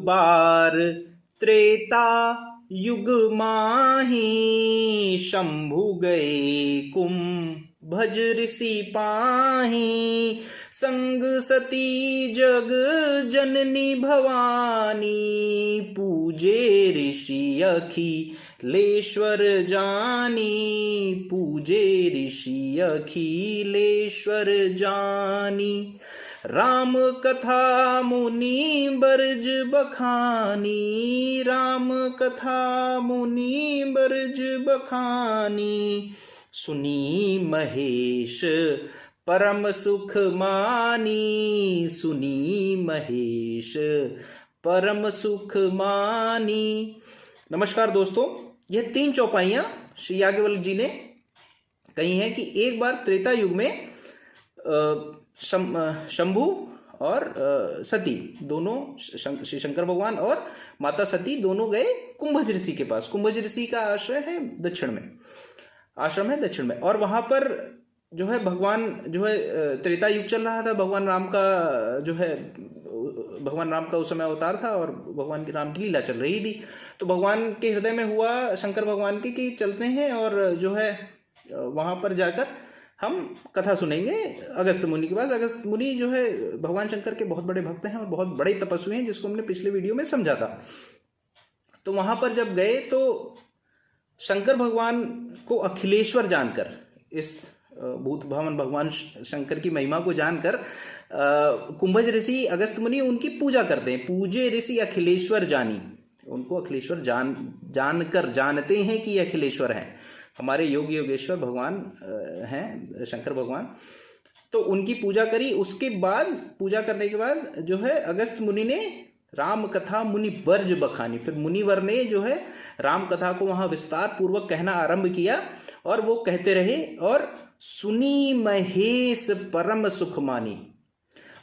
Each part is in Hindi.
बार त्रेता युग माही, शंभु गए कुंभज ऋषि पाही। संग सती जग जननी भवानी, पूजे ऋषि अखिलेश्वर जानी। पूजे ऋषि अखिलेश्वर जानी। राम कथा मुनि बरज बखानी, राम कथा मुनि बरज बखानी। सुनी महेश परम सुख मानी, सुनी महेश परम सुख मानी। नमस्कार दोस्तों, यह 3 चौपाइयां श्री याज्ञवल्क्य जी ने कही हैं कि एक बार त्रेता युग में शंभु और सती दोनों, श्री शंकर भगवान और माता सती दोनों गए कुंभज ऋषि के पास। कुंभज ऋषि का आश्रम है दक्षिण में, और वहां पर जो है भगवान जो है त्रेता युग चल रहा था। भगवान राम का उस समय अवतार था और भगवान की राम की लीला चल रही थी। तो भगवान के हृदय में हुआ शंकर भगवान के कि चलते हैं और जो है वहां पर जाकर हम कथा सुनेंगे अगस्त्य मुनि के पास। अगस्त्य मुनि जो है भगवान शंकर के बहुत बड़े भक्त हैं और बहुत बड़े तपस्वी हैं, जिसको हमने पिछले वीडियो में समझा था। तो वहां पर जब गए तो शंकर भगवान को अखिलेश्वर जानकर, इस भूत भावन भगवान शंकर की महिमा को जानकर कुंभज ऋषि अगस्त्य मुनि उनकी पूजा करते हैं। पूजे ऋषि अखिलेश्वर जानी, उनको अखिलेश्वर जानकर जानते हैं कि ये अखिलेश्वर हैं, हमारे योगी योगेश्वर भगवान हैं शंकर भगवान। तो उनकी पूजा करी। उसके बाद पूजा करने के बाद जो है अगस्त्य मुनि ने राम कथा मुनि बरज बखानी, फिर मुनिवर ने जो है राम कथा को वहां विस्तार पूर्वक कहना आरंभ किया और वो कहते रहे। और सुनी महेश परम सुख मानी।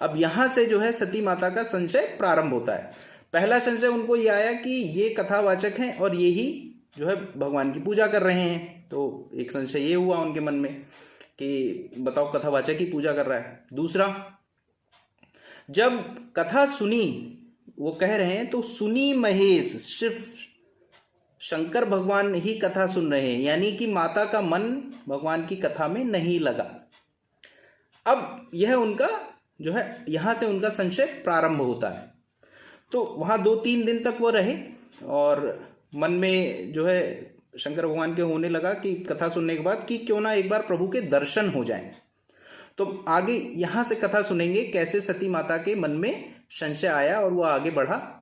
अब यहां से जो है सती माता का संशय प्रारंभ होता है। पहला संशय उनको ये आया कि ये कथावाचक हैं और ये ही जो है भगवान की पूजा कर रहे हैं। तो एक संशय ये हुआ उनके मन में कि बताओ कथावाचक ही पूजा कर रहा है। दूसरा, जब कथा सुनी, वो कह रहे हैं तो सुनी महेश, सिर्फ शंकर भगवान ही कथा सुन रहे हैं, यानी कि माता का मन भगवान की कथा में नहीं लगा। अब यह उनका जो है यहां से उनका संशय प्रारंभ होता है। तो वहां 2-3 दिन तक वो रहे और मन में जो है शंकर भगवान के होने लगा कि कथा सुनने के बाद कि क्यों ना एक बार प्रभु के दर्शन हो जाएं। तो आगे यहां से कथा सुनेंगे कैसे सती माता के मन में संशय आया और वो आगे बढ़ा।